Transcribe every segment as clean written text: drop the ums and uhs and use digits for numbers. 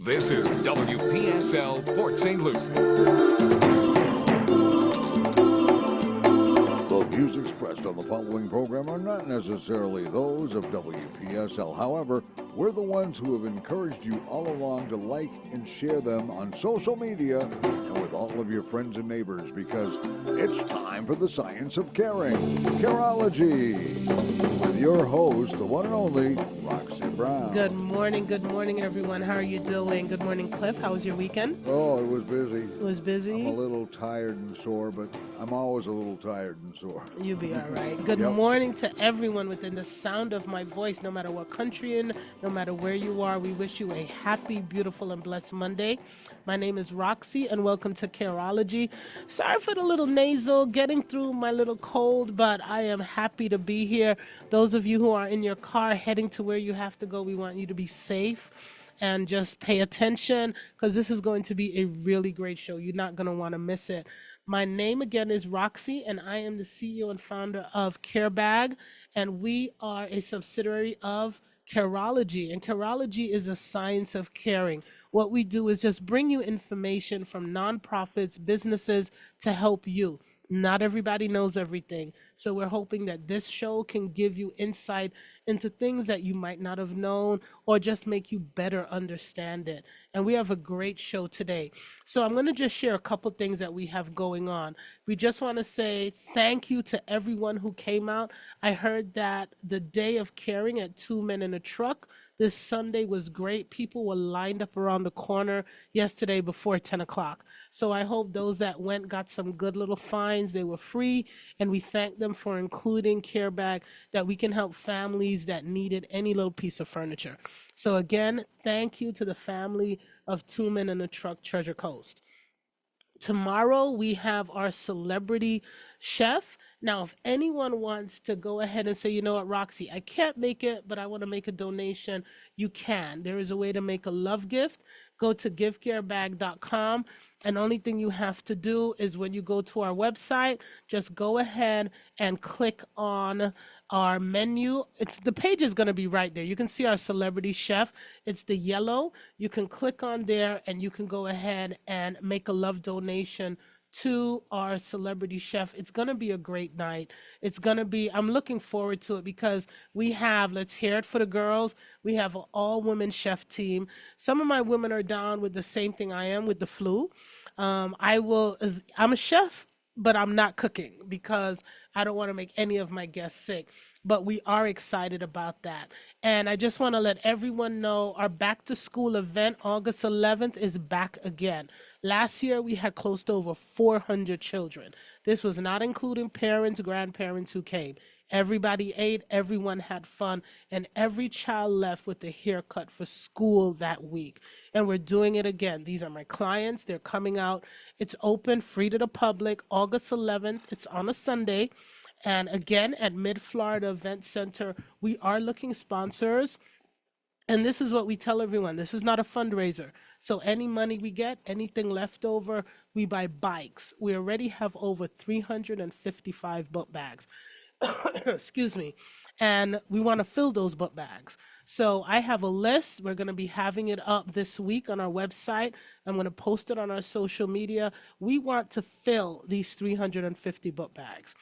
This is WPSL Port St. Lucie. The views expressed on the following program are not necessarily those of WPSL. However, we're the ones who have encouraged you all along to like and share them on social media and with all of your friends and neighbors, because it's time for the science of caring. Careology with your host, the one and only Roxy Brown. Good morning, everyone. How are you doing? Good morning, Cliff. How was your weekend? Oh, it was busy. It was busy? I'm a little tired and sore, but I'm always a little tired and sore. You'll be all right. Good morning to everyone within the sound of my voice, no matter what country in, no matter where you are. We wish you a happy, beautiful, and blessed Monday. My name is Roxy, and welcome to Careology. Sorry for the little nasal, getting through my little cold, but I am happy to be here. Those of you who are in your car heading to where you have to go, we want you to be safe and just pay attention, because this is going to be a really great show. You're not going to want to miss it. My name again is Roxy, and I am the CEO and founder of CareBag, and we are a subsidiary of Careology, and Careology is a science of caring. What we do is just bring you information from nonprofits, businesses to help you. Not everybody knows everything. So we're hoping that this show can give you insight into things that you might not have known, or just make you better understand it. And we have a great show today. So I'm going to just share a couple things that we have going on. We just want to say thank you to everyone who came out. I heard that the day of caring at Two Men in a Truck this Sunday was great. People were lined up around the corner yesterday before 10 o'clock. So I hope those that went got some good little finds. They were free, and we thank them for including CareBag, that we can help families that needed any little piece of furniture. So again, thank you to the family of Two Men in a Truck, Treasure Coast. Tomorrow we have our celebrity chef. Now, if anyone wants to go ahead and say, you know what, Roxy, I can't make it, but I want to make a donation, you can. There is a way to make a love gift. Go to givecarebag.com. And only thing you have to do is, when you go to our website, just go ahead and click on our menu. The page is going to be right there. You can see our celebrity chef. It's the yellow. You can click on there, and you can go ahead and make a love donation to our celebrity chef. It's going to be a great night. I'm looking forward to it, because we have, let's hear it for the girls, we have an all-women chef team. Some of my women are down with the same thing I am, with the flu. I'm a chef, but I'm not cooking, because I don't want to make any of my guests sick. But we are excited about that. And I just want to let everyone know our back to school event, August 11th, is back again. Last year, we had close to over 400 children. This was not including parents, grandparents who came. Everybody ate, everyone had fun, and every child left with a haircut for school that week. And we're doing it again. These are my clients. They're coming out. It's open, free to the public, August 11th. It's on a Sunday. And again, at Mid-Florida Event Center, we are looking sponsors. And this is what we tell everyone. This is not a fundraiser. So any money we get, anything left over, we buy bikes. We already have over 355 book bags. Excuse me. And we want to fill those book bags. So I have a list. We're going to be having it up this week on our website. I'm going to post it on our social media. We want to fill these 350 book bags.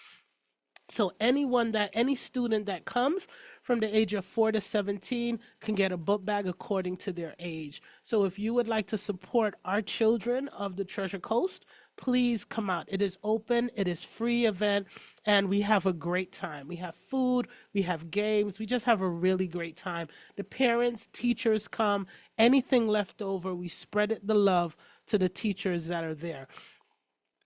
So any student that comes from the age of 4 to 17 can get a book bag according to their age. So if you would like to support our children of the Treasure Coast, please come out. It is open, it is free event, and we have a great time. We have food, we have games, we just have a really great time. The parents, teachers come, anything left over, we spread the love to the teachers that are there.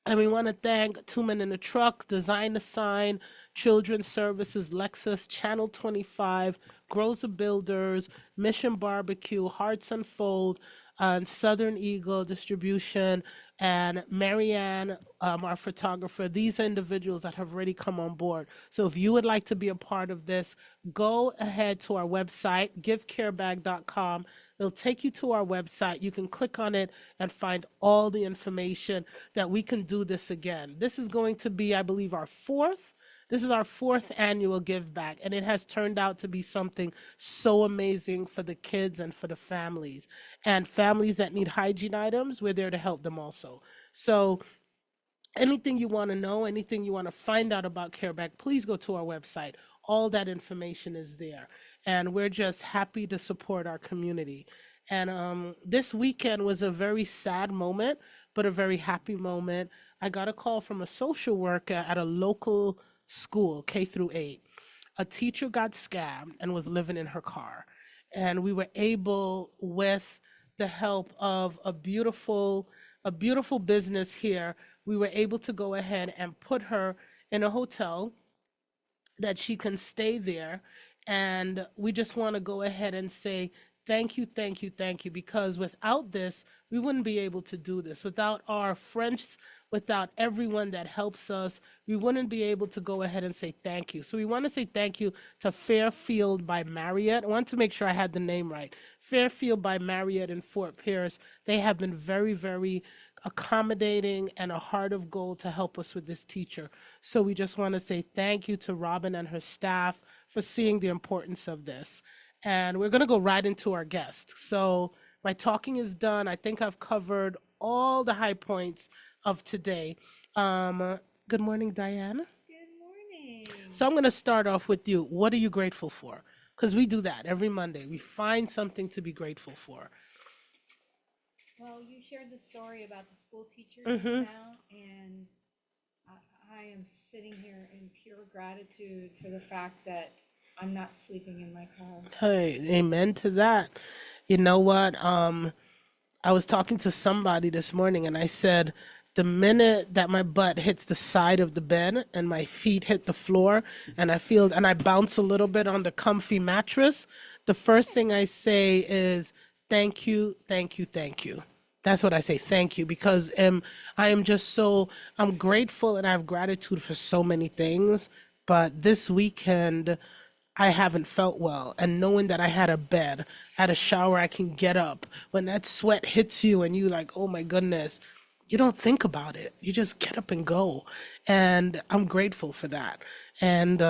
And we want to thank Two Men in a Truck, Design a Sign, Children's Services, Lexus, Channel 25, Groza Builders, Mission Barbecue, Hearts Unfold, and Southern Eagle Distribution, and Marianne, our photographer. These are individuals that have already come on board. So if you would like to be a part of this, go ahead to our website, givecarebag.com. It'll take you to our website. You can click on it and find all the information that we can do this again. This is going to be, I believe, our fourth This is our fourth annual give back, and it has turned out to be something so amazing for the kids and for the families. And families that need hygiene items, we're there to help them also. So anything you want to know, anything you want to find out about CareBack, please go to our website. All that information is there. And we're just happy to support our community. And this weekend was a very sad moment, but a very happy moment. I got a call from a social worker at a local school, K through 8. A teacher got scammed and was living in her car. And we were able, with the help of a beautiful business here, we were able to go ahead and put her in a hotel that she can stay there. And we just want to go ahead and say thank you, thank you, thank you, because without this, we wouldn't be able to do this. Without our friends, without everyone that helps us, we wouldn't be able to go ahead and say thank you. So we want to say thank you to Fairfield by Marriott. I want to make sure I had the name right. Fairfield by Marriott in Fort Pierce. They have been very, very accommodating and a heart of gold to help us with this teacher. So we just want to say thank you to Robin and her staff for seeing the importance of this. And we're going to go right into our guest. So my talking is done. I think I've covered all the high points of today. Good morning, Diane. Good morning. So I'm going to start off with you. What are you grateful for? Because we do that every Monday. We find something to be grateful for. Well, you shared the story about the school teacher just Mhm. now, and I am sitting here in pure gratitude for the fact that I'm not sleeping in my car. Hey, amen to that. You know what? I was talking to somebody this morning and I said, the minute that my butt hits the side of the bed and my feet hit the floor and I bounce a little bit on the comfy mattress, the first thing I say is thank you, thank you, thank you. That's what I say, thank you, because I am just I'm grateful and I have gratitude for so many things. But this weekend, I haven't felt well. And knowing that I had a bed, had a shower, I can get up. When that sweat hits you and you like, oh my goodness, you don't think about it. You just get up and go. And I'm grateful for that. And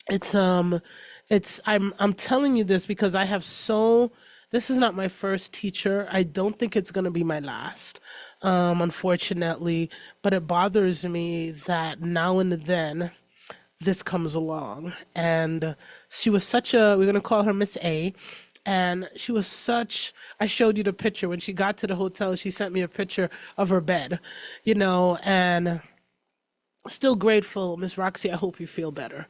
it's I'm telling you this because this is not my first teacher. I don't think it's going to be my last, unfortunately, but it bothers me that now and then this comes along. And she was we're going to call her Miss A. And I showed you the picture. When she got to the hotel, she sent me a picture of her bed, and still grateful, Miss Roxy. I hope you feel better.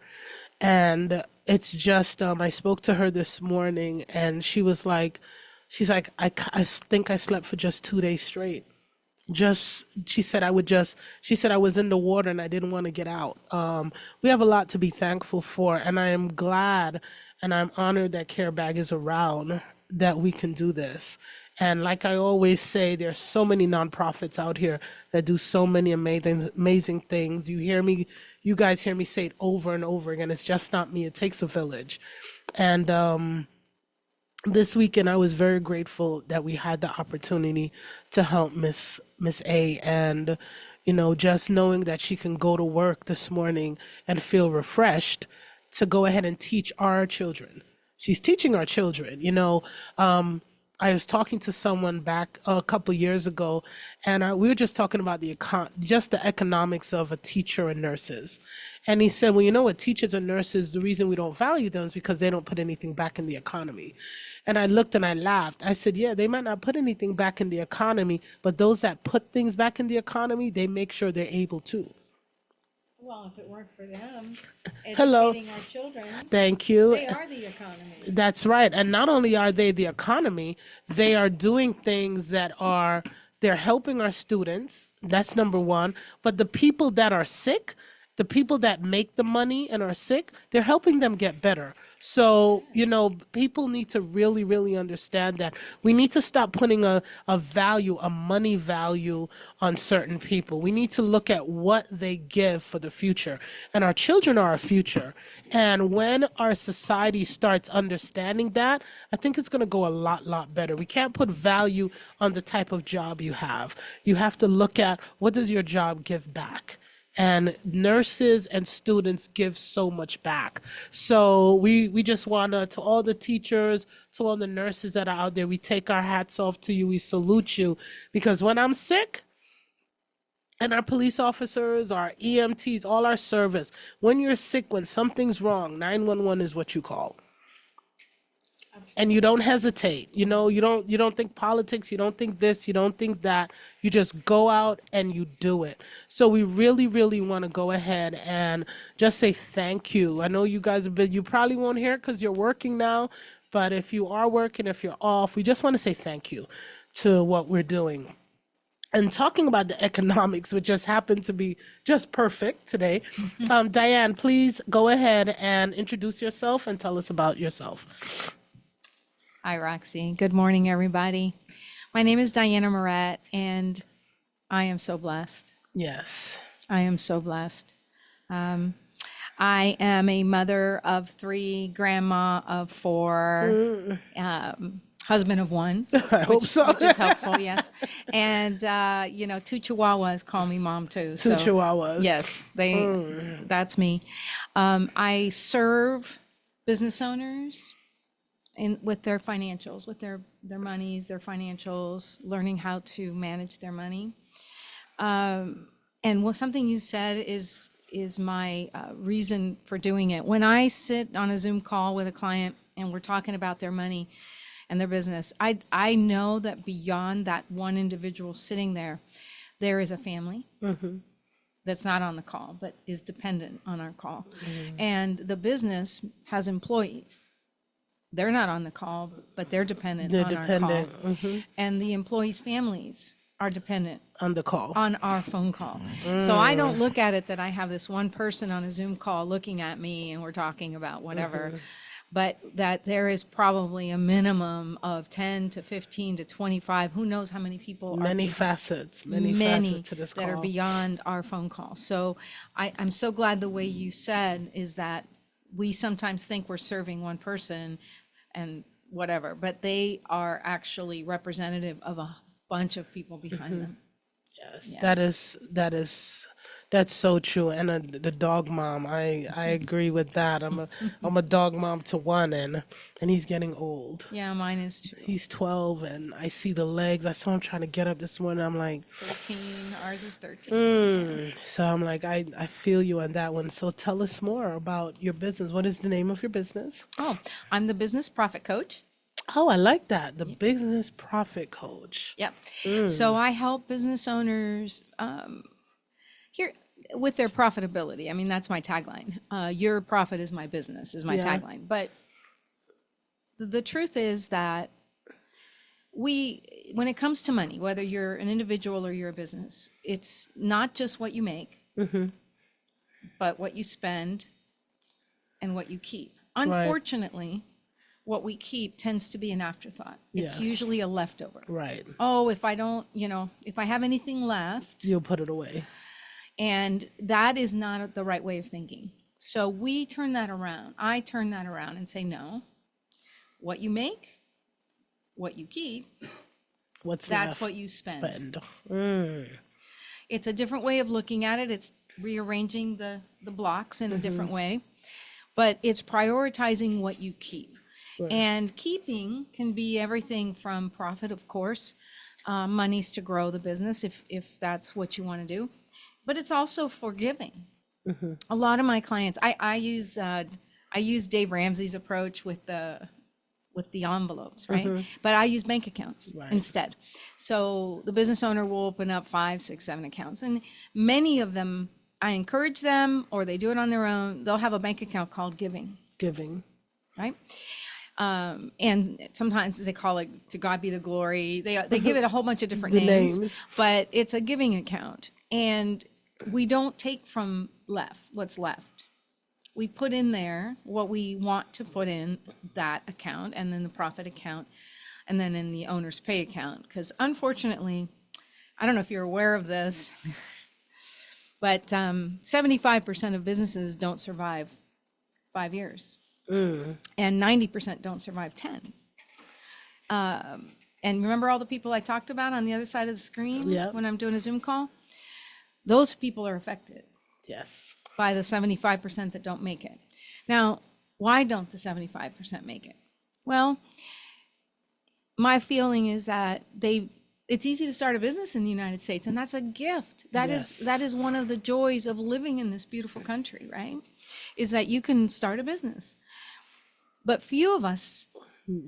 And it's just, I spoke to her this morning and she's like, I think I slept for just 2 days straight. She said I was in the water and I didn't want to get out. We have a lot to be thankful for, and I am glad and I'm honored that CareBag is around, that we can do this. And like I always say, there's so many nonprofits out here that do so many amazing things. You guys hear me say it over and over again. It's just not me. It takes a village. And this weekend I was very grateful that we had the opportunity to help Miss A, and just knowing that she can go to work this morning and feel refreshed to go ahead and teach our children. She's teaching our children. I was talking to someone back a couple years ago, and we were just talking about just the economics of a teacher and nurses. And he said, well, you know what, teachers and nurses, the reason we don't value them is because they don't put anything back in the economy. And I looked and I laughed. I said, yeah, they might not put anything back in the economy, but those that put things back in the economy, they make sure they're able to. Well, if it weren't for them Hello. educating our children, Thank you. they are the economy. That's right. And not only are they the economy, they are doing things they're helping our students. That's number one. But the people that are sick, the people that make the money and are sick, they're helping them get better. So, people need to really, really understand that we need to stop putting a money value on certain people. We need to look at what they give for the future. And our children are our future. And when our society starts understanding that, I think it's going to go a lot better. We can't put value on the type of job you have. You have to look at, what does your job give back? And nurses and students give so much back. So we just want to all the teachers, to all the nurses that are out there, we take our hats off to you. We salute you, because when I'm sick, and our police officers, our EMTs, all our service, when you're sick, when something's wrong, 911 is what you call. And you don't hesitate. You know, you don't think politics, you don't think this, you don't think that. You just go out and you do it. So we really, really want to go ahead and just say thank you. I know you guys have been, you probably won't hear it because you're working now, but if you are working, if you're off, we just want to say thank you to what we're doing. And talking about the economics, which just happened to be just perfect today, Diane, please go ahead and introduce yourself and tell us about yourself. Hi, Roxy. Good morning, everybody. My name is Diana Miret, and I am so blessed. Yes. I am so blessed. I am a mother of 3, grandma of 4, husband of 1. I hope so. Which is helpful, yes. And, 2 Chihuahuas call me mom, too. 2 Chihuahuas. Yes, that's me. I serve business owners with their financials, with their monies, their financials, learning how to manage their money. And something you said is my reason for doing it. When I sit on a Zoom call with a client and we're talking about their money and their business, I know that beyond that one individual sitting there is a family that's not on the call, but is dependent on our call. And the business has employees. They're not on the call, but they're dependent on our call. And the employees' families are dependent on the call, on our phone call. So I don't look at it that I have this one person on a Zoom call looking at me and we're talking about whatever, but that there is probably a minimum of 10 to 15 to 25, who knows how many people many facets to this call that are beyond our phone call. So I'm so glad the way you said is that we sometimes think we're serving one person and whatever, but they are actually representative of a bunch of people behind them. Yes, Yeah. that's so true. And the dog mom, I agree with that. I'm a dog mom to 1, and he's getting old. Yeah, mine is too. He's 12, and I see the legs. I saw him trying to get up this morning. I'm like, 13. Ours is 13. So I'm like, I feel you on that one. So tell us more about your business. What is the name of your business? Oh, I'm the business profit coach. Oh, I like that. The business profit coach. Yep. So I help business owners here with their profitability. I mean, that's my tagline. Your profit is my business is my tagline. But the truth is that when it comes to money, whether you're an individual or you're a business, it's not just what you make, but what you spend and what you keep. Unfortunately, what we keep tends to be an afterthought. It's usually a leftover. Right. Oh, if I don't, if I have anything left, You'll put it away. And that is not the right way of thinking. So we turn that around. I turn that around and say, no, what you make, what you keep, that's what you spend. It's a different way of looking at it. It's rearranging the blocks in a different way, but it's prioritizing what you keep. And keeping can be everything from profit, of course, monies to grow the business if that's what you want to do. But it's also forgiving. A lot of my clients, I use Dave Ramsey's approach with the envelopes, right? But I use bank accounts instead. So the business owner will open up 5, 6, 7 accounts, and many of them, I encourage them, or they do it on their own. They'll have a bank account called Giving, right? And sometimes they call it To God Be the Glory. They give it a whole bunch of different names, but it's a giving account. And we don't take from what's left. We put in there what we want to put in that account, and then the profit account, and then in the owner's pay account. Because unfortunately, I don't know if you're aware of this, but 75% of businesses don't survive 5 years. And 90% don't survive 10. And remember all the people I talked about on the other side of the screen when I'm doing a Zoom call? Those people are affected. Yes. by the 75% that don't make it. Now, why don't the 75% make it? Well, my feeling is that it's easy to start a business in the United States, and that's a gift. Yes. That is one of the joys of living in this beautiful country, right? Is that you can start a business. But few of us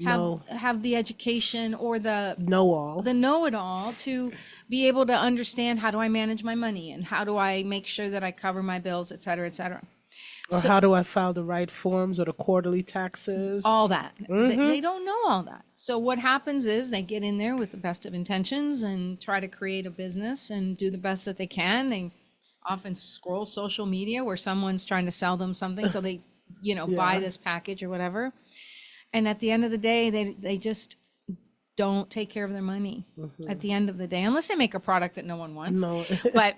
have the education or the know-it-all to be able to understand, how do I manage my money, and how do I make sure that I cover my bills, et cetera, et cetera. Or how do I file the right forms or the quarterly taxes? All that. They don't know all that. So what happens is they get in there with the best of intentions and try to create a business and do the best that they can. They often scroll social media where someone's trying to sell them something, so they, buy this package or whatever. And at the end of the day, they just don't take care of their money at the end of the day, unless they make a product that no one wants. No. But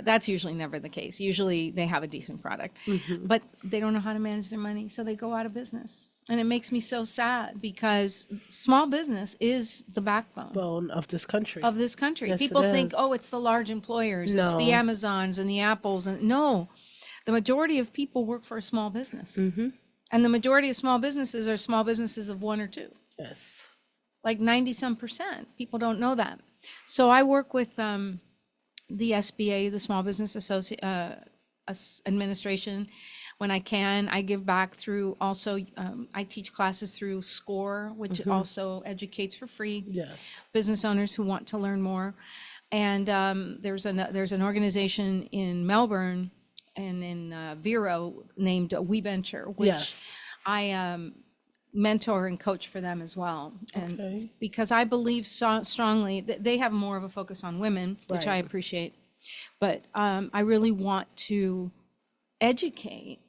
that's usually never the case. Usually they have a decent product, but they don't know how to manage their money, so they go out of business. And it makes me so sad, because small business is the backbone of this country. Yes, people think, oh, it's the large employers, it's the Amazons and the Apples, and no, the majority of people work for a small business. And the majority of small businesses are small businesses of one or two. Yes. Like 90-some%. People don't know that. So I work with the SBA, the Small Business Administration, when I can. I give back through also, I teach classes through SCORE, which also educates for free business owners who want to learn more. And there's an organization in Melbourne and in Vero named We Venture, which I mentor and coach for them as well. And because I believe strongly that they have more of a focus on women, which I appreciate, but I really want to educate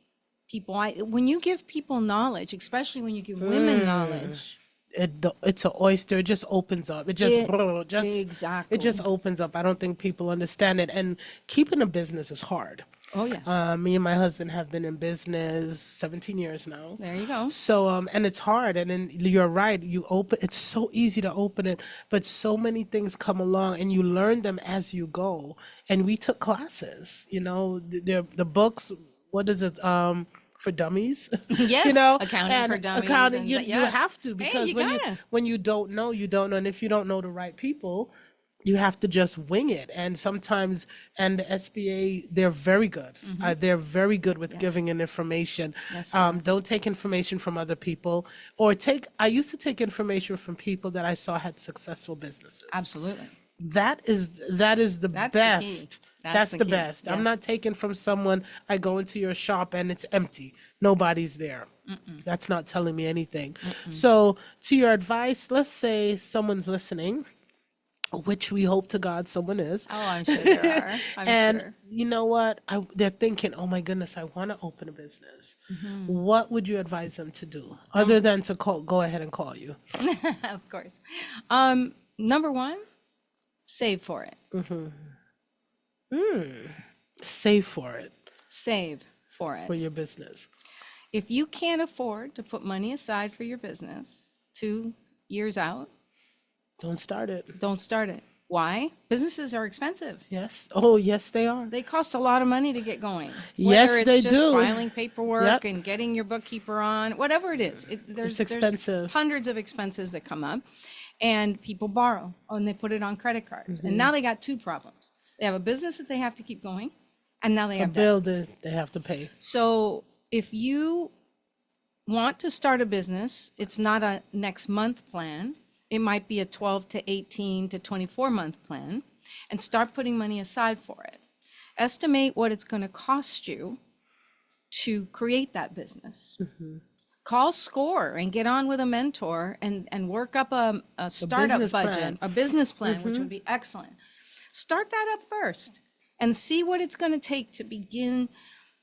people. When you give people knowledge, especially when you give women knowledge, it's an oyster. It just opens up. It just exactly. It just opens up. I don't think people understand it. And keeping a business is hard. Oh, yes. Me and my husband have been in business 17 years now. There you go. So, and it's hard. And then you're right. It's so easy to open it, but so many things come along and you learn them as you go. And we took classes, the books, what is it? For dummies. Yes. Accounting for dummies. Accounting, you have to, because when you don't know, you don't know. And if you don't know the right people, you have to just wing it. And sometimes, and the SBA, they're very good. They're very good with giving in information. Yes, don't take information from other people, I used to take information from people that I saw had successful businesses. Absolutely. That is the best. That's the best. Yes. I'm not taking from someone. I go into your shop and it's empty. Nobody's there. That's not telling me anything. So to your advice, let's say someone's listening, which we hope to God someone is. Oh, I'm sure there are. And you know what? They're thinking, oh my goodness, I want to open a business. What would you advise them to do other than to go ahead and call you? Of course. Number one, save for it. Save for it. Save for it. For your business. If you can't afford to put money aside for your business 2 years out, don't start it. Don't start it. Why? Businesses are expensive. Yes. Oh, yes, they are. They cost a lot of money to get going. Yes, Whether they it's just do. Filing paperwork and getting your bookkeeper on, whatever it is. There's expensive. Hundreds of expenses that come up, and people borrow and they put it on credit cards. And now they got two problems. They have a business that they have to keep going, and now they have a bill that they have to pay. So if you want to start a business, it's not a next month plan. It might be a 12 to 18 to 24 month plan, and start putting money aside for it. Estimate what it's going to cost you to create that business. Call SCORE and get on with a mentor and work up a startup budget, a business plan, which would be excellent. Start that up first and see what it's going to take to begin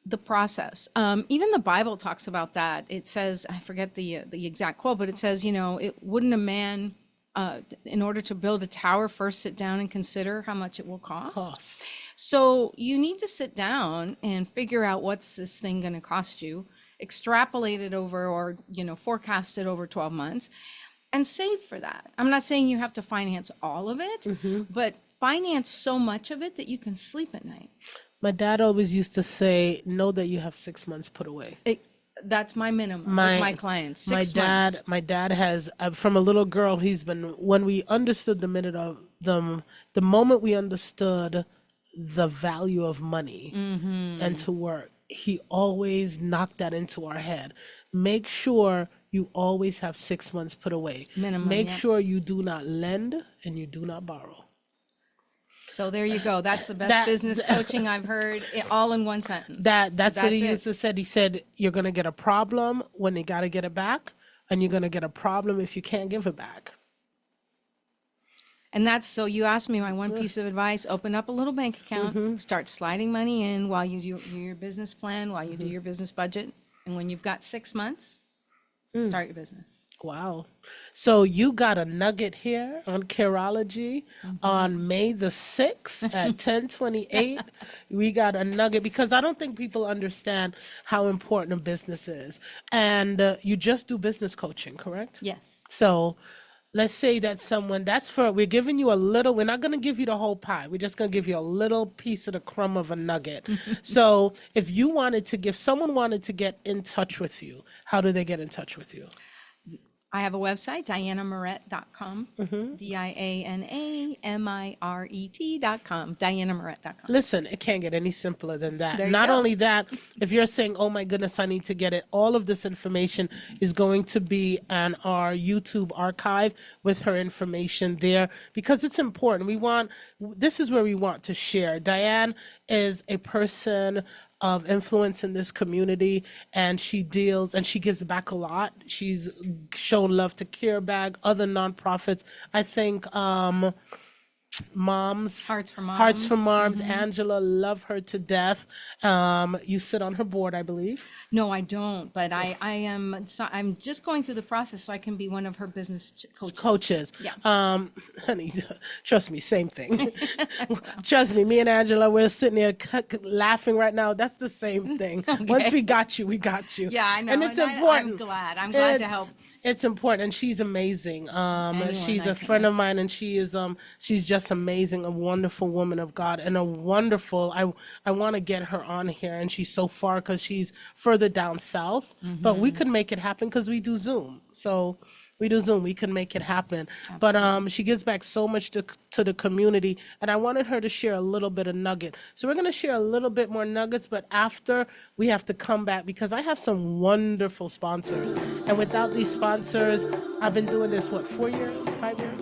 the process. Even the Bible talks about that. It says, I forget the exact quote, but it says, it wouldn't a man, in order to build a tower, first sit down and consider how much it will cost. So you need to sit down and figure out what's this thing going to cost you, extrapolate it over, or forecast it over 12 months, and save for that. I'm not saying you have to finance all of it, but finance so much of it that you can sleep at night. My dad always used to say, know that you have 6 months put away. That's my minimum with my clients. 6 months. My dad has, from a little girl, he's been, when we understood the minute of them, the moment we understood the value of money and to work, he always knocked that into our head. Make sure you always have 6 months put away. Minimum, Make yeah. sure you do not lend and you do not borrow. So there you go. That's the best business coaching I've heard, all in one sentence. That's what he it. used to say. He said, you're going to get a problem when you got to get it back, and you're going to get a problem if you can't give it back. And that's, so you asked me my one piece of advice: open up a little bank account, start sliding money in while you do your business plan, while you do your business budget. And when you've got 6 months, start your business. Wow. So you got a nugget here on Careology on May the 6th at 10:28. We got a nugget because I don't think people understand how important a business is. And you just do business coaching, correct? Yes. So let's say that we're giving you a little, we're not going to give you the whole pie. We're just going to give you a little piece of the crumb of a nugget. So if someone wanted to get in touch with you, how do they get in touch with you? I have a website, dianamiret.com, DianaMiret.com, DianaMiret.com. Listen, it can't get any simpler than that. There you Not go. only that, if you're saying, oh my goodness, I need to get it, all of this information is going to be on our YouTube archive with her information there because it's important. This is where we want to share. Diane is a person of influence in this community, and she gives back a lot. She's shown love to CareBag, other nonprofits. I think Hearts for Moms. Angela, love her to death. You sit on her board, I believe. No, I don't, but I'm just going through the process so I can be one of her business coaches. Yeah. Honey, trust me, same thing. Trust me and Angela, we're sitting there laughing right now. That's the same thing. Okay. Once we got you, we got you. Yeah, I know. And it's important. I'm glad to help. It's important, and she's amazing. She's a friend of mine, and she's just amazing, a wonderful woman of God, and I want to get her on here, and she's so far because she's further down south, but we could make it happen because we do Zoom. So we do Zoom. We can make it happen. Absolutely. But she gives back so much to the community, and I wanted her to share a little bit of nugget. So we're going to share a little bit more nuggets, but after we have to come back because I have some wonderful sponsors. And without these sponsors, I've been doing this, 4 years, 5 years?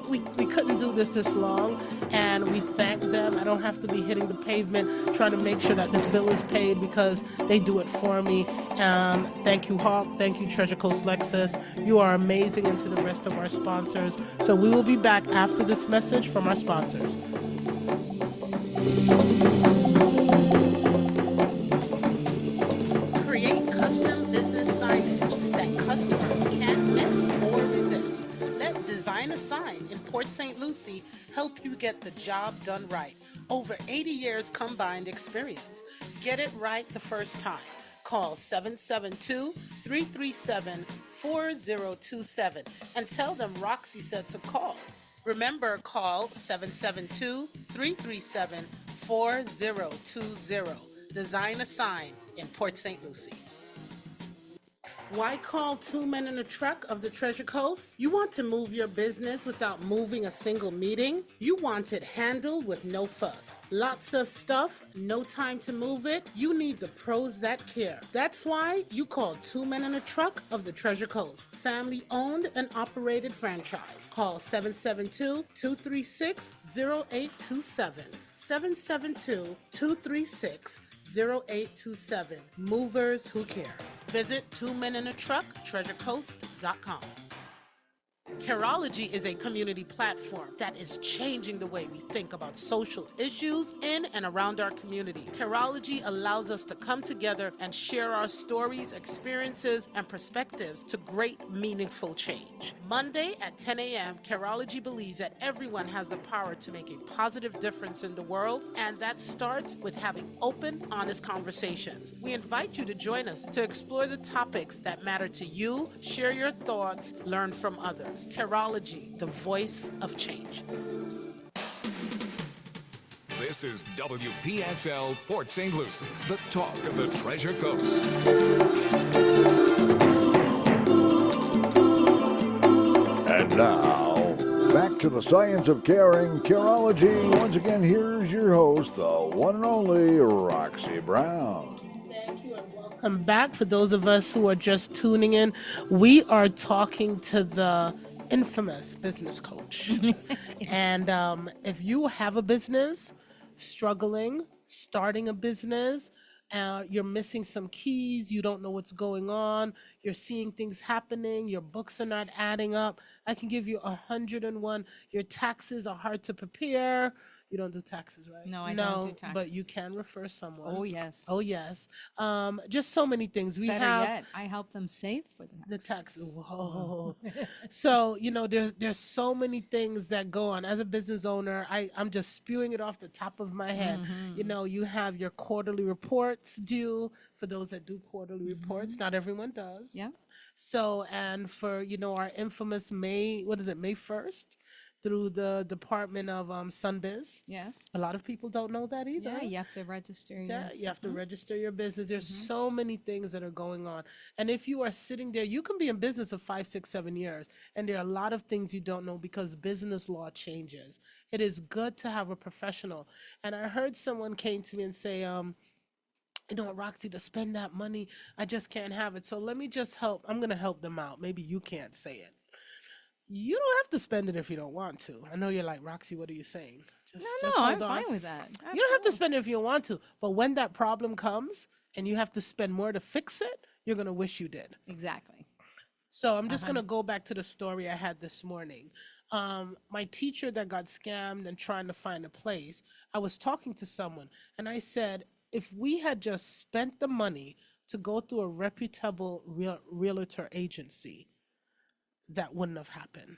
We couldn't do this long, and we thank them. I don't have to be hitting the pavement trying to make sure that this bill is paid because they do it for me. Thank you, Hawk. Thank you, Treasure Coast Lexus. You are amazing, and to the rest of our sponsors. So we will be back after this message from our sponsors. Create custom business signage that customers can't miss or resist. Let Design a Sign in Port St. Lucie help you get the job done right. Over 80 years combined experience. Get it right the first time. Call 772-337-4027 and tell them Roxy said to call. Remember, call 772-337-4020. Design a Sign in Port St. Lucie. Why call Two Men in a Truck of the Treasure Coast? You want to move your business without moving a single meeting? You want it handled with no fuss. Lots of stuff, no time to move it? You need the pros that care. That's why you call Two Men in a Truck of the Treasure Coast. Family owned and operated franchise. Call 772-236-0827. 772-236-0827. Movers who care. Visit twomeninatruck.treasurecoast.com. Careology is a community platform that is changing the way we think about social issues in and around our community. Careology allows us to come together and share our stories, experiences, and perspectives to great, meaningful change. Monday at 10 a.m., Careology believes that everyone has the power to make a positive difference in the world, and that starts with having open, honest conversations. We invite you to join us to explore the topics that matter to you, share your thoughts, learn from others. Careology, the voice of change. This is WPSL Port St. Lucie, the talk of the Treasure Coast. And now, back to the science of caring, Careology. Once again, here's your host, the one and only Roxy Brown. Thank you and welcome back. For those of us who are just tuning in, we are talking to the infamous business coach. And if you have a business, struggling, starting a business, you're missing some keys, you don't know what's going on, you're seeing things happening, your books are not adding up, I can give you 101. Your taxes are hard to prepare. You don't do taxes, right? No, I don't do But taxes. you can refer someone. Oh, yes. Oh, yes. Just so many things. We Better have yet, I help them save for the taxes. taxes. Whoa. So, there's so many things that go on. As a business owner, I'm just spewing it off the top of my head. You have your quarterly reports due for those that do quarterly reports. Not everyone does. Yeah. So, and for, our infamous May 1st through the Department of Sunbiz. Yes. A lot of people don't know that either. Yeah, you have to register your... Yeah, you have to register your business. There's so many things that are going on. And if you are sitting there, you can be in business for 5, 6, 7 years. And there are a lot of things you don't know because business law changes. It is good to have a professional. And I heard someone came to me and say, Roxy, to spend that money, I just can't have it. So let me just help. I'm going to help them out. Maybe you can't say it. You don't have to spend it if you don't want to. I know you're like, Roxy, what are you saying? Just No, hold I'm on. fine with that. You don't have to spend it if you don't want to. But when that problem comes and you have to spend more to fix it, you're going to wish you did. Exactly. So I'm just going to go back to the story I had this morning. My teacher that got scammed and trying to find a place, I was talking to someone and I said, if we had just spent the money to go through a reputable realtor agency, that wouldn't have happened.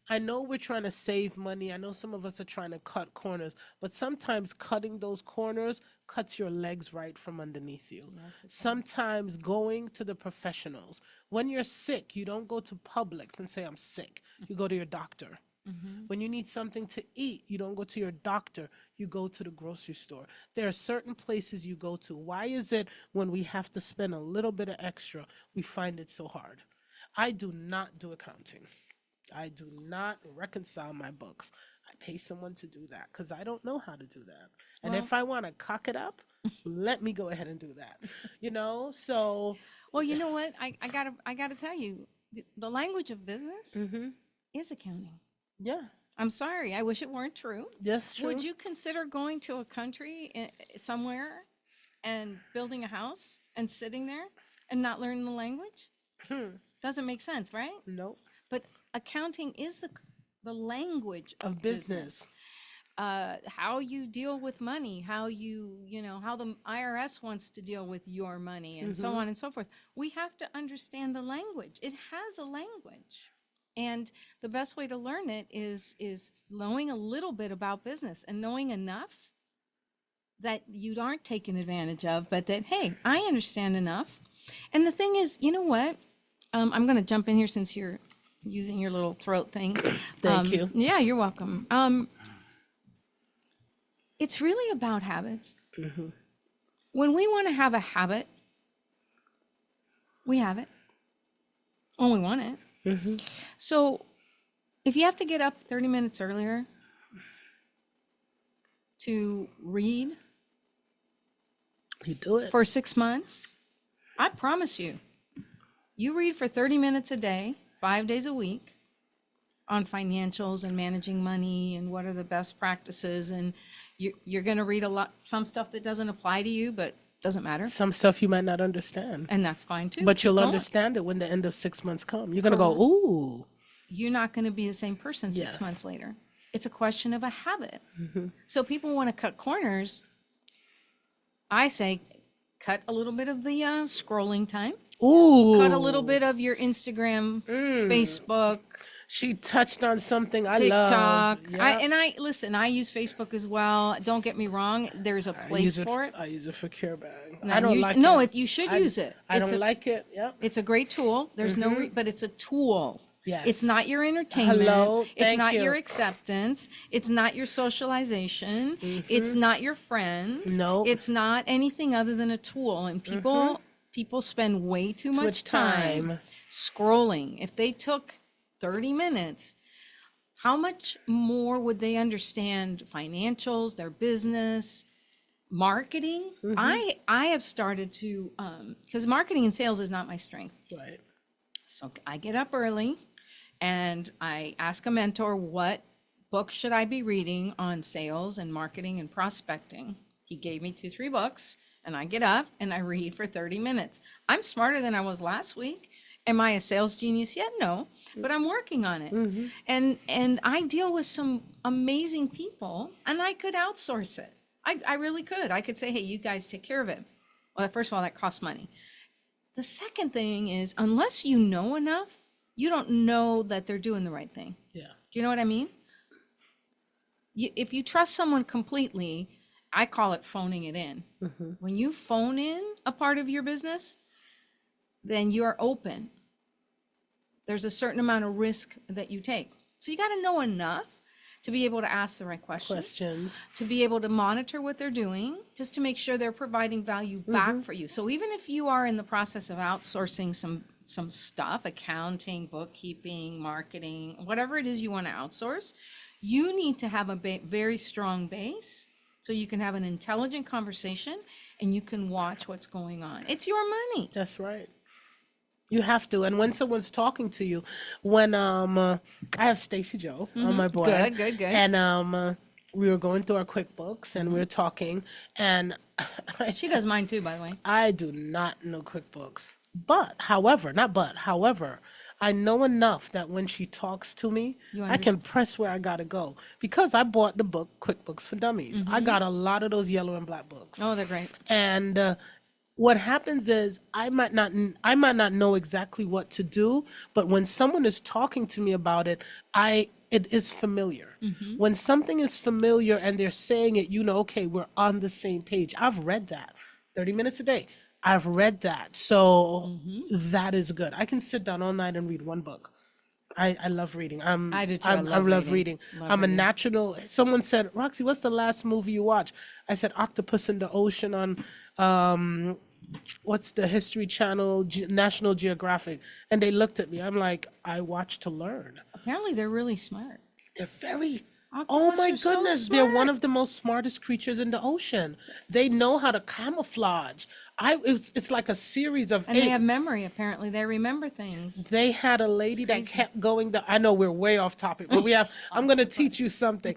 I know we're trying to save money. I know some of us are trying to cut corners, but sometimes cutting those corners cuts your legs right from underneath you. Yes, it does. Sometimes going to the professionals. When you're sick, you don't go to Publix and say, I'm sick. You go to your doctor. When you need something to eat, you don't go to your doctor, you go to the grocery store. There are certain places you go to. Why is it when we have to spend a little bit of extra, we find it so hard? I do not do accounting. I do not reconcile my books. I pay someone to do that because I don't know how to do that. And if I want to cock it up, let me go ahead and do that. So. Well, you know what? I gotta tell you, the language of business is accounting. Yeah. I'm sorry. I wish it weren't true. Yes, true. Would you consider going to a country somewhere and building a house and sitting there and not learning the language? Doesn't make sense, right? Nope. But accounting is the language Of business. How you deal with money, how how the IRS wants to deal with your money, and so on and so forth. We have to understand the language. It has a language. And the best way to learn it is knowing a little bit about business and knowing enough that you aren't taken advantage of, but that, hey, I understand enough. And the thing is, you know what? I'm going to jump in here since you're using your little throat thing. Thank you. Yeah, you're welcome. It's really about habits. When we want to have a habit, we have it. When we want it. So if you have to get up 30 minutes earlier to read You do it. for 6 months, I promise you, you read for 30 minutes a day, 5 days a week on financials and managing money and what are the best practices. And you're going to read some stuff that doesn't apply to you, but doesn't matter. Some stuff you might not understand. And that's fine too. But you'll Keep going. understand it when the end of 6 months come. You're going to go, ooh. You're not going to be the same person 6 Yes. months later. It's a question of a habit. So people want to cut corners. I say, cut a little bit of the scrolling time. Ooh. Cut a little bit of your Instagram, Facebook, She touched on something I love. TikTok. Yeah. Listen, I use Facebook as well. Don't get me wrong. There's a place for it. I use it for CareBag. No, I don't like no, it. you should use it. I It's don't a, like it. Yep. It's a great tool. There's no, but it's a tool. Yes. It's not your entertainment. Hello, It's thank not you. your acceptance. It's not your socialization. It's not your friends. Nope. It's not anything other than a tool. And people spend way too much time scrolling. If they took 30 minutes, how much more would they understand financials, their business, marketing? I have started to, because marketing and sales is not my strength. Right. So I get up early and I ask a mentor, what book should I be reading on sales and marketing and prospecting? He gave me 2-3 books, and I get up and I read for 30 minutes. I'm smarter than I was last week. Am I a sales genius yet? No, but I'm working on it. And I deal with some amazing people, and I could outsource it. I really could. I could say, hey, you guys take care of it. Well, first of all, that costs money. The second thing is, unless you know enough, you don't know that they're doing the right thing. Yeah. Do you know what I mean? If you trust someone completely, I call it phoning it in. When you phone in a part of your business, then you are open. There's a certain amount of risk that you take. So you got to know enough to be able to ask the right questions, to be able to monitor what they're doing, just to make sure they're providing value back for you. So even if you are in the process of outsourcing some stuff, accounting, bookkeeping, marketing, whatever it is you want to outsource, you need to have a very strong base so you can have an intelligent conversation and you can watch what's going on. It's your money. That's right. You have to. And when someone's talking to you, when I have Stacy Joe on my board. Good. And we were going through our QuickBooks and we were talking, and She does mine too, by the way. I do not know QuickBooks. However, I know enough that when she talks to me, I can press where I gotta go. Because I bought the book QuickBooks for Dummies. I got a lot of those yellow and black books. Oh, they're great. And what happens is I might not know exactly what to do, but when someone is talking to me about it, it is familiar. When something is familiar and they're saying it, you know, okay, we're on the same page. I've read that 30 minutes a day. I've read that. So that is good. I can sit down all night and read one book. I love reading. I do too. I love love reading. I'm reading. a natural. Someone said, Roxy, what's the last movie you watched? I said, Octopus in the Ocean on, what's the History Channel, National Geographic. And they looked at me. I'm like, I watch to learn. Apparently, they're really smart. They're very, oh Octopus my are so goodness, they're one smart. of the most smartest creatures in the ocean. They know how to camouflage. It's like a series of And eight. they have memory, apparently. They remember things. They had a lady that crazy. kept going. I know we're way off topic, but I'm going to teach you something.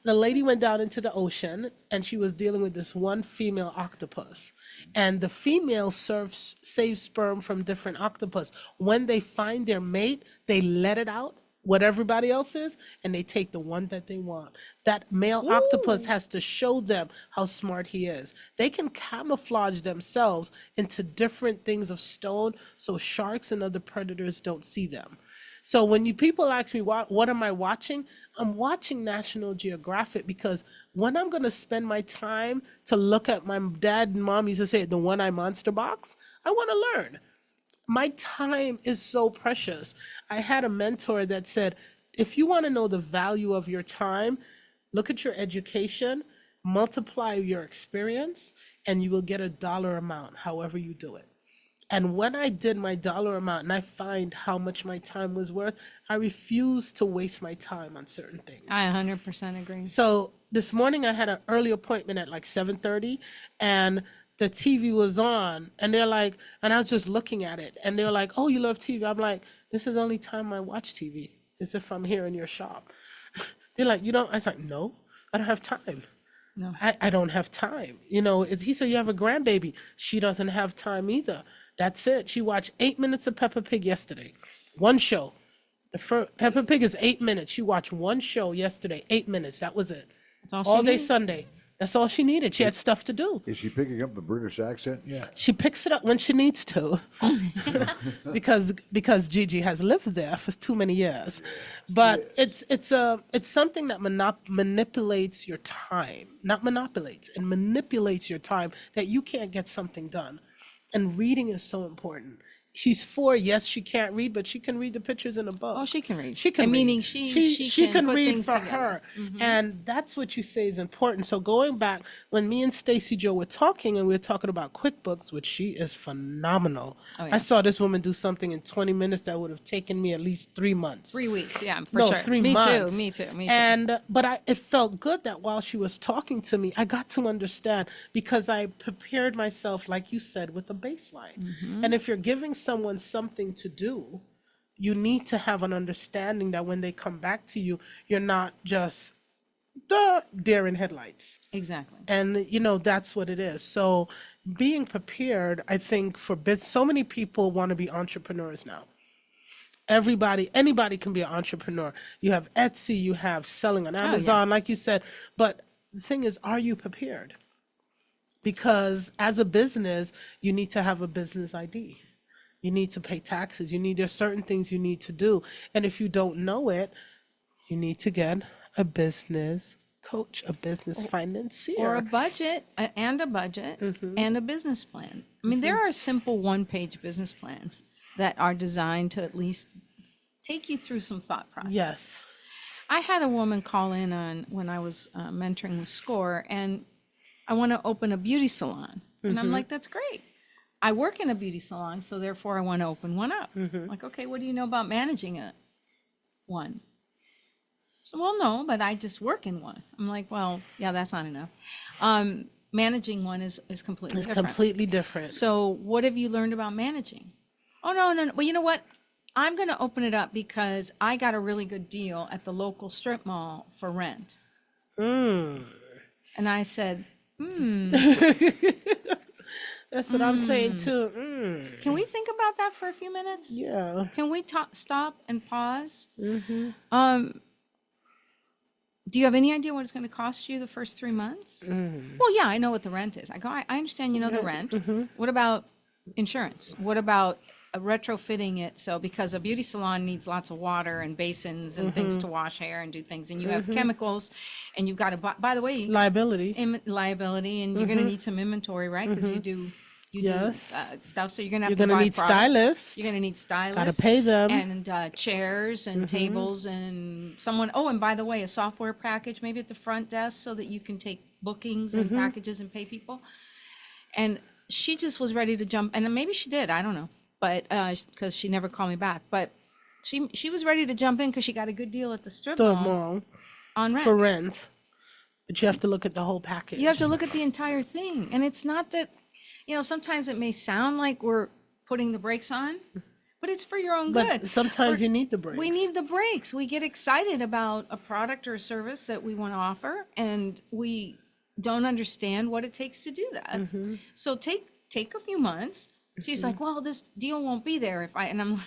The lady went down into the ocean and she was dealing with this one female octopus. And the female saves sperm from different octopus. When they find their mate, they let it out, what everybody else is, and they take the one that they want. That male octopus has to show them how smart he is. They can camouflage themselves into different things of stone so sharks and other predators don't see them. So when people ask me, what am I watching? I'm watching National Geographic because when I'm going to spend my time to look at, my dad and mom used to say, the one-eye monster box, I want to learn. My time is so precious. I had a mentor that said, if you want to know the value of your time, look at your education, multiply your experience, and you will get a dollar amount, however you do it. And when I did my dollar amount and I find how much my time was worth, I refuse to waste my time on certain things. I 100% agree. So this morning I had an early appointment at like 7:30, and the TV was on, and they're like, and I was just looking at it, and they're like, oh, you love TV? I'm like, this is the only time I watch TV, is if I'm here in your shop. They're like, you don't? I was like, no, I don't have time. No. I don't have time. You know, he said, you have a grandbaby. She doesn't have time either. That's it. She watched 8 minutes of Peppa Pig yesterday. One show. Peppa Pig is 8 minutes. She watched one show yesterday, 8 minutes. That was it. That's all All she day needs. Sunday. That's all she needed. She had stuff to do. Is she picking up the British accent yet? She picks it up when she needs to, because Gigi has lived there for too many years. But it's something that manipulates your time, not manipulates, and manipulates your time that you can't get something done. And reading is so important. She's 4. Yes, she can't read, but she can read the pictures in a book. Oh, she can read. She can And read. meaning she can put read things for together. her. And that's what you say is important. So going back, when me and Stacy Joe were talking, and we were talking about QuickBooks, which she is phenomenal. Oh, yeah. I saw this woman do something in 20 minutes that would have taken me at least 3 months. 3 weeks, yeah, for No, sure. 3 Me months. too, me too, me too. And but it felt good that while she was talking to me, I got to understand because I prepared myself, like you said, with a baseline. And if you're giving someone something to do, you need to have an understanding that when they come back to you, you're not just deer in headlights. Exactly. And that's what it is. So being prepared, I think so many people want to be entrepreneurs now. Anybody can be an entrepreneur. You have Etsy, you have selling on Amazon, like you said. But the thing is, are you prepared? Because as a business, you need to have a business ID. You need to pay taxes. There's certain things you need to do. And if you don't know it, you need to get a business coach, a business financier. Or a budget, and a budget, and a business plan. I mean, there are simple one-page business plans that are designed to at least take you through some thought process. Yes. I had a woman call in when I was mentoring with SCORE, and I want to open a beauty salon. And I'm like, that's great. I work in a beauty salon, so therefore I want to open one up. Like, okay, what do you know about managing one? So, well, no, but I just work in one. I'm like, well, yeah, that's not enough. Managing one is completely different. Completely different. So what have you learned about managing? Oh, no. Well, you know what? I'm going to open it up because I got a really good deal at the local strip mall for rent. And I said, That's what I'm saying too. Can we think about that for a few minutes? Yeah. Can we stop and pause? Do you have any idea what it's going to cost you the first 3 months? Well, yeah, I know what the rent is. I go, I understand you know the rent. What about insurance? What about retrofitting it? So because a beauty salon needs lots of water and basins and things to wash hair and do things, and you have chemicals, and you've got to, by the way, Liability. liability, and you're going to need some inventory, right? Because you do stuff. So you're going to have You're to buy need product. stylists. You're going to need stylists. Got to pay them. And chairs and tables and someone. Oh, and by the way, a software package maybe at the front desk so that you can take bookings and packages and pay people. And she just was ready to jump, and maybe she did. I don't know, but because she never called me back. But she was ready to jump in because she got a good deal at the strip mall on rent. For rent. But you have to look at the whole package. You have to look at the entire thing, and it's not that. Sometimes it may sound like we're putting the brakes on, but it's for your own good. But sometimes you need the brakes. We need the brakes. We get excited about a product or a service that we want to offer, and we don't understand what it takes to do that. So take a few months. She's like, well, this deal won't be there and I'm like,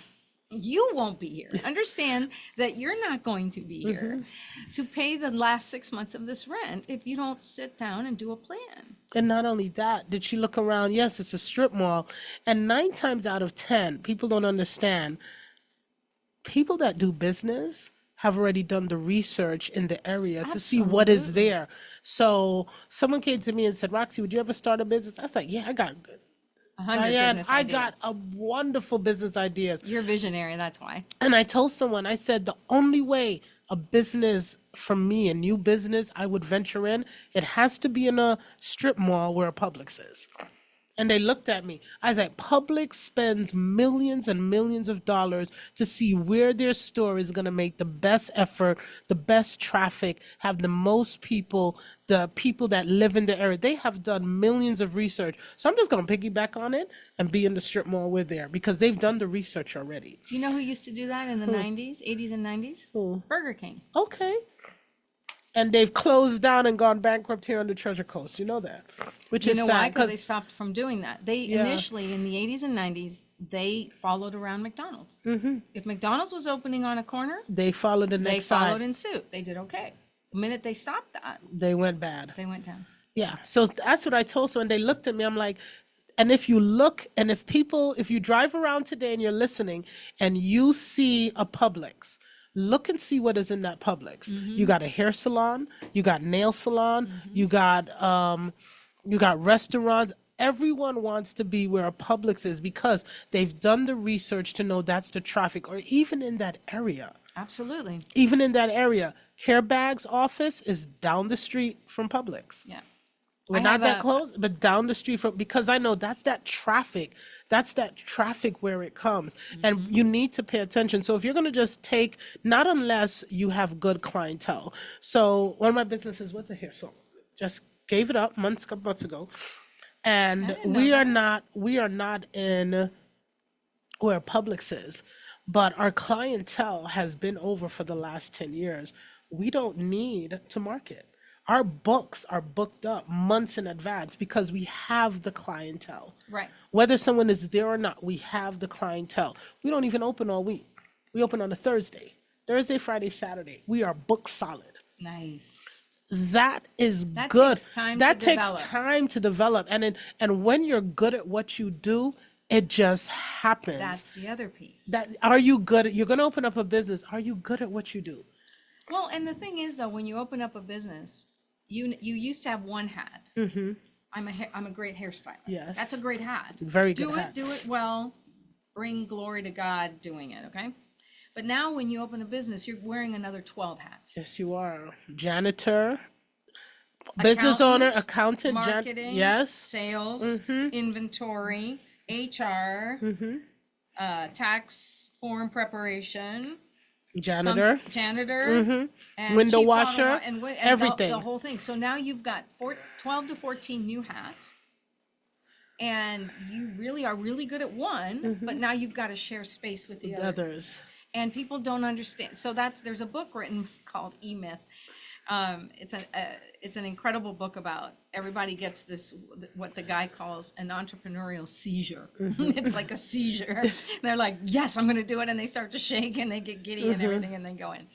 you won't be here. Understand that you're not going to be here to pay the last 6 months of this rent if you don't sit down and do a plan. And not only that, did she look around? Yes, it's a strip mall. And 9 times out of 10, people don't understand. People that do business have already done the research in the area to see what is there. So someone came to me and said, Roxy, would you ever start a business? I was like, yeah, I got 100 Diane, business I ideas. got a wonderful business ideas. You're visionary, that's why. And I told someone, I said, the only way a business for me, a new business I would venture in, it has to be in a strip mall where a Publix is. And they looked at me. I was like, Publix spends millions and millions of dollars to see where their store is going to make the best effort, the best traffic, have the most people, the people that live in the area. They have done millions of research. So I'm just going to piggyback on it and be in the strip mall where they're, because they've done the research already. You know who used to do that in the 90s, 80s and 90s? Burger King. Okay. And they've closed down and gone bankrupt here on the Treasure Coast. You know that, which is sad. You know why? Because they stopped from doing that. They initially, in the 80s and 90s, they followed around McDonald's. If McDonald's was opening on a corner, they followed the next They followed side. in suit. They did okay. The minute they stopped that, They went bad. they went down. Yeah. So that's what I told someone. They looked at me. I'm like, and if you look, and if you drive around today and you're listening and you see a Publix, look and see what is in that Publix. You got a hair salon, you got nail salon, you got restaurants. Everyone wants to be where a Publix is because they've done the research to know that's the traffic, or even in that area. Absolutely. Even in that area, Care Bag's office is down the street from Publix. Yeah. We're I not have that a, close, but down the street from, because I know that's that traffic. That's that traffic where it comes. And you need to pay attention. So if you're going to just take, not unless you have good clientele. So one of my businesses was a hair salon. Just gave it up couple months ago. And didn't know that. we are not in where Publix is, but our clientele has been over for the last 10 years. We don't need to market. Our books are booked up months in advance because we have the clientele. right. Whether someone is there or not, we have the clientele. We don't even open all week. We open on a Thursday. Thursday, Friday, Saturday. We are booked solid. Nice. That is That good. takes time That to takes develop. time to develop. And when you're good at what you do, it just happens. That's the other piece. That are you good at, you're going to open up a business. Are you good at what you do? Well, and the thing is, though, when you open up a business, you used to have one hat. I'm a great hairstylist. Yes. That's a great hat. Very good Do hat. it, do it well. Bring glory to God doing it, okay? But now when you open a business, you're wearing another 12 hats. Yes, you are. Janitor, business owner, accountant, marketing, yes. sales, inventory, HR, tax form preparation, Janitor, janitor, and window chief bottle washer, and everything. The whole thing. So now you've got 12 to 14 new hats, and you really are really good at one, but now you've got to share space with the other. others. And people don't understand. So there's a book written called E-Myth. It's an incredible book about everybody gets this, what the guy calls an entrepreneurial seizure. It's like a seizure. They're like, yes, I'm going to do it. And they start to shake and they get giddy and everything and they go in.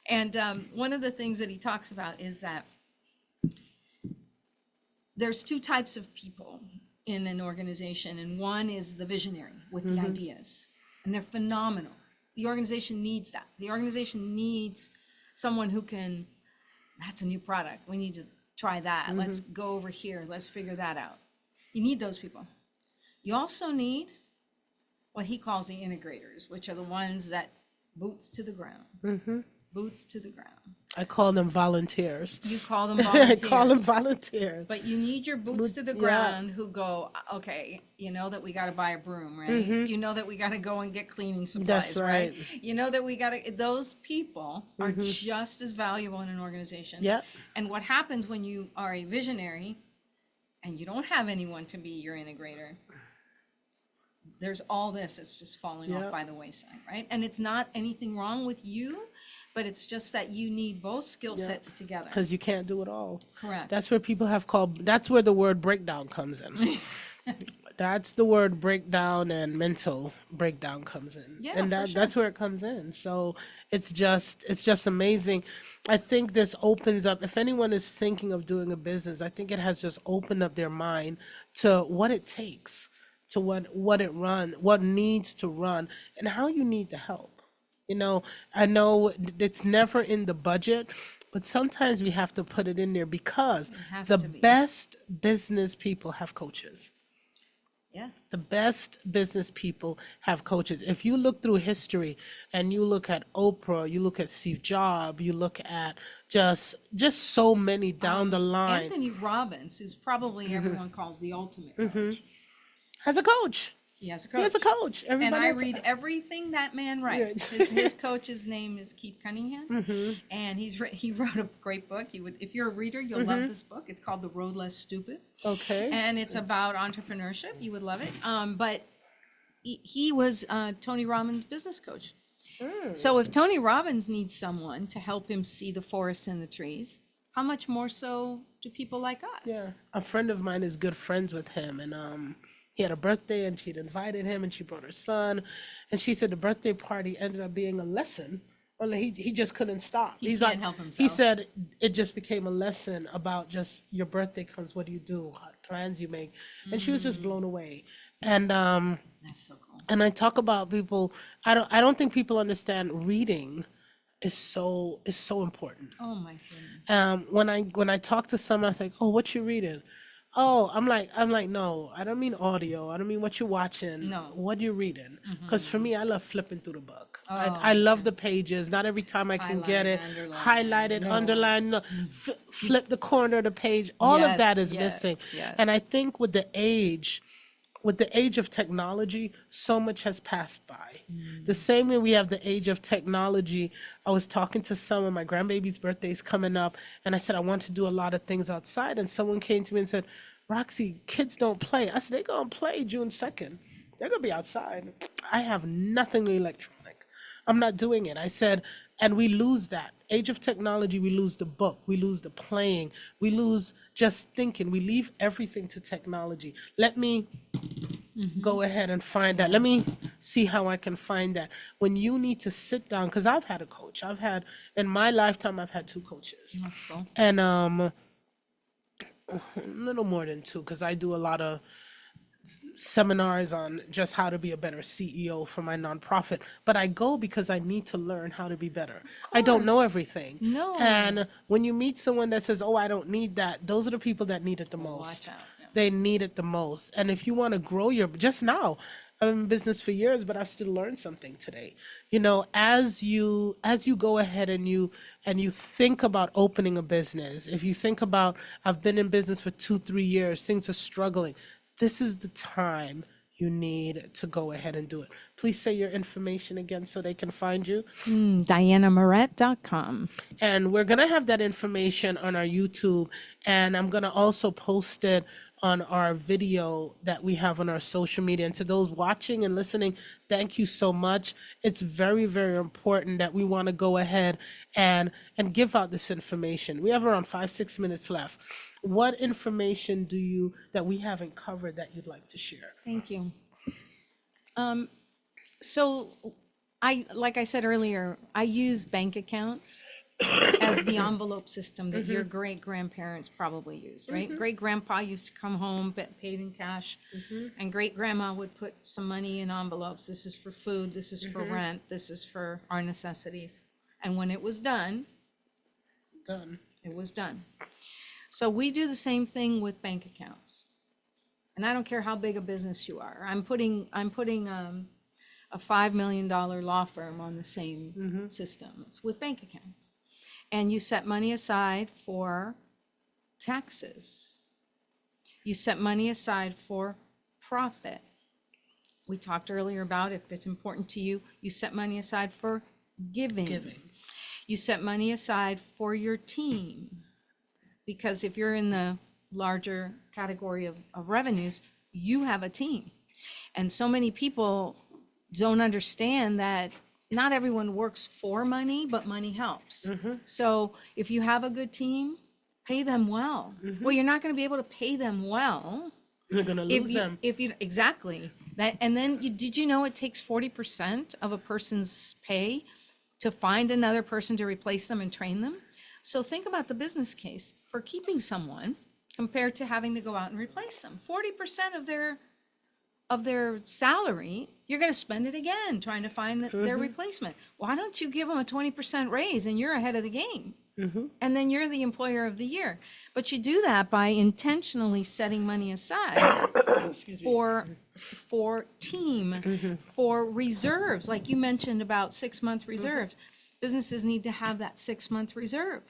And one of the things that he talks about is that there's two types of people in an organization. And one is the visionary with the ideas. And they're phenomenal. The organization needs that. The organization needs someone who can, that's a new product. We need to try that. Let's go over here. Let's figure that out. You need those people. You also need what he calls the integrators, which are the ones that boots to the ground. Boots to the ground. I call them volunteers. You call them I volunteers. call them volunteers. But you need your boots to the Yeah. ground who go, okay, you know that we got to buy a broom, right? You know that we got to go and get cleaning supplies, That's right. You know that we got to, those people are just as valuable in an organization. Yeah. And what happens when you are a visionary and you don't have anyone to be your integrator, there's all this that's just falling Yeah. off by the wayside, right? And it's not anything wrong with you, but it's just that you need both skill sets together. Because you can't do it all. Correct. That's where people have called, that's where the word breakdown comes in. That's the word breakdown and mental breakdown comes in. Yeah, and for sure. that's where it comes in. So it's just amazing. I think this opens up, if anyone is thinking of doing a business, I think it has just opened up their mind to what it takes, to what needs to run, and how you need the help. You know, I know it's never in the budget, but sometimes we have to put it in there because has the to be. best business people have coaches. Yeah. The best business people have coaches. If you look through history and you look at Oprah, you look at Steve Jobs, you look at just so many down the line, Anthony Robbins, who's probably everyone calls the ultimate coach. has a coach. He has a He coach. has a coach. And Everybody I has a- read everything that man writes. Yes. His coach's name is Keith Cunningham, and he wrote a great book. If you're a reader, you'll love this book. It's called The Road Less Stupid, Okay. and it's about entrepreneurship. You would love it. But he was Tony Robbins' business coach. So if Tony Robbins needs someone to help him see the forest and the trees, how much more so do people like us? Yeah, a friend of mine is good friends with him, and he had a birthday, and she'd invited him, and she brought her son, and she said the birthday party ended up being a lesson. Only he just couldn't stop. He He's can't like, help he himself. said it just became a lesson about just your birthday comes, what do you do, what plans you make, and she was just blown away. And That's so cool. and I talk about people. I don't think people understand reading is so important. Oh my goodness. When I talk to someone, I say, "Oh, what you reading?" Oh, I'm like, no, I don't mean audio. I don't mean what you're watching. No. What you're reading. Because for me, I love flipping through the book. I Oh, love the pages. Not every time I can get Highlight, it. underline, Highlight it, underline, no, notes. flip the corner of the page. All of that is Yes, missing. yes. And I think with the age of technology, so much has passed by. The same way we have the age of technology, I was talking to someone, my grandbaby's birthday's coming up, and I said, I want to do a lot of things outside. And someone came to me and said, Roxy, kids don't play. I said, they're going to play June 2nd. They're going to be outside. I have nothing electronic. I'm not doing it. I said, and we lose that. Age of technology, we lose the book, we lose the playing, we lose just thinking. We leave everything to technology. Let me go ahead and find that. Let me see how I can find that. When you need to sit down, because I've had a coach. In my lifetime, I've had two coaches. That's cool. And a little more than two, because I do a lot of seminars on just how to be a better CEO for my nonprofit. But I go because I need to learn how to be better. I don't know everything. No. And when you meet someone that says, oh, I don't need that, those are the people that need it the most. Watch out. Yeah. They need it the most. And if you want to grow just now, I've been in business for years, but I've still learned something today. As you go ahead and you think about opening a business, if you think about, I've been in business for 2-3 years, things are struggling. This is the time you need to go ahead and do it. Please say your information again so they can find you. DianaMiret.com. And we're going to have that information on our YouTube. And I'm going to also post it on our video that we have on our social media. And to those watching and listening, thank you so much. It's very, very important that we want to go ahead and give out this information. We have around 5-6 minutes left. What information that we haven't covered that you'd like to share? Thank you. So like I said earlier, I use bank accounts as the envelope system that your great grandparents probably used, right? Great grandpa used to come home, paid in cash, and great grandma would put some money in envelopes. This is for food, this is for rent, this is for our necessities. And when it was done, it was done. So we do the same thing with bank accounts. And I don't care how big a business you are. I'm putting a $5 million law firm on the same system. It's with bank accounts. And you set money aside for taxes. You set money aside for profit. We talked earlier about if it's important to you, you set money aside for giving. You set money aside for your team. Because if you're in the larger category of revenues, you have a team. And so many people don't understand that not everyone works for money, but money helps. So if you have a good team, pay them well. Well, you're not going to be able to pay them well. You're going to lose them. Exactly. And then did you know it takes 40% of a person's pay to find another person to replace them and train them? So think about the business case for keeping someone compared to having to go out and replace them. 40% of their salary, you're going to spend it again trying to find their replacement. Why don't you give them a 20% raise and you're ahead of the game? And then you're the employer of the year. But you do that by intentionally setting money aside for team, for reserves, like you mentioned about 6-month reserves. Businesses need to have that 6-month reserve.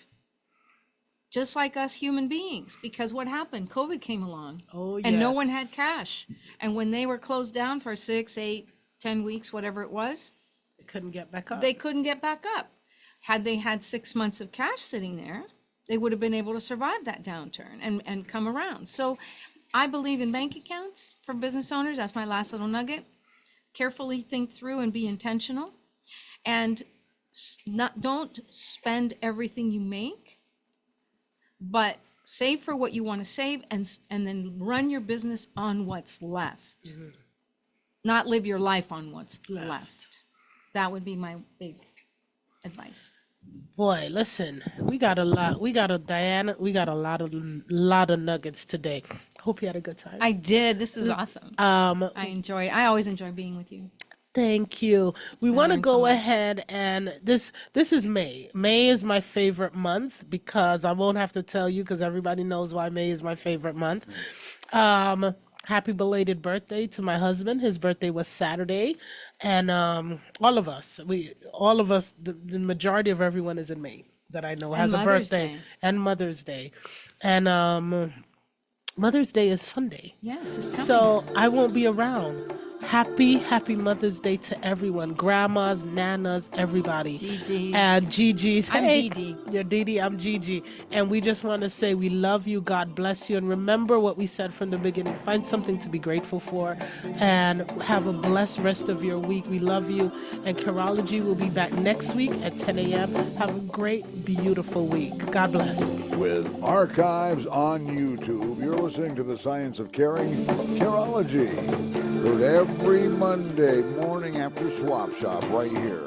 Just like us human beings, because what happened? COVID came along. And no one had cash. And when they were closed down for 6, 8, 10 weeks, whatever it was, They couldn't get back up. they couldn't get back up. Had they had 6 months of cash sitting there, they would have been able to survive that downturn and come around. So I believe in bank accounts for business owners. That's my last little nugget. Carefully think through and be intentional. And don't spend everything you make, but save for what you want to save and then run your business on what's left. Not live your life on what's left. That would be my big advice. Boy, listen, we got a lot of nuggets today. Hope you had a good time. I did. This is awesome. I always enjoy being with you. Thank you. We want to learned so go much. ahead and this is May. May is my favorite month because I won't have to tell you because everybody knows why May is my favorite month. Happy belated birthday to my husband. His birthday was Saturday, and all of us, the majority of everyone is in May that I know And has a Mother's birthday, Day. and Mother's Day, and Mother's Day is Sunday. Yes, it's coming. So I won't be around. Happy Mother's Day to everyone. Grandmas, nanas, everybody. Gigi's. And Gigi's. I'm Hey, Gigi. you're Didi, I'm Gigi. And we just want to say we love you. God bless you. And remember what we said from the beginning. Find something to be grateful for. And have a blessed rest of your week. We love you. And Careology will be back next week at 10 a.m. Have a great, beautiful week. God bless. With archives on YouTube, you're listening to The Science of Caring, Careology. Heard every Monday morning after Swap Shop right here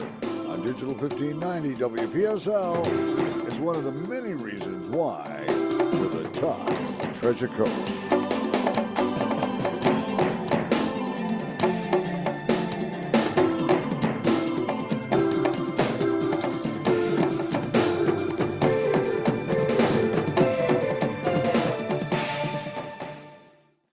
on Digital 1590 WPSL. It's one of the many reasons why we're the top treasure coast.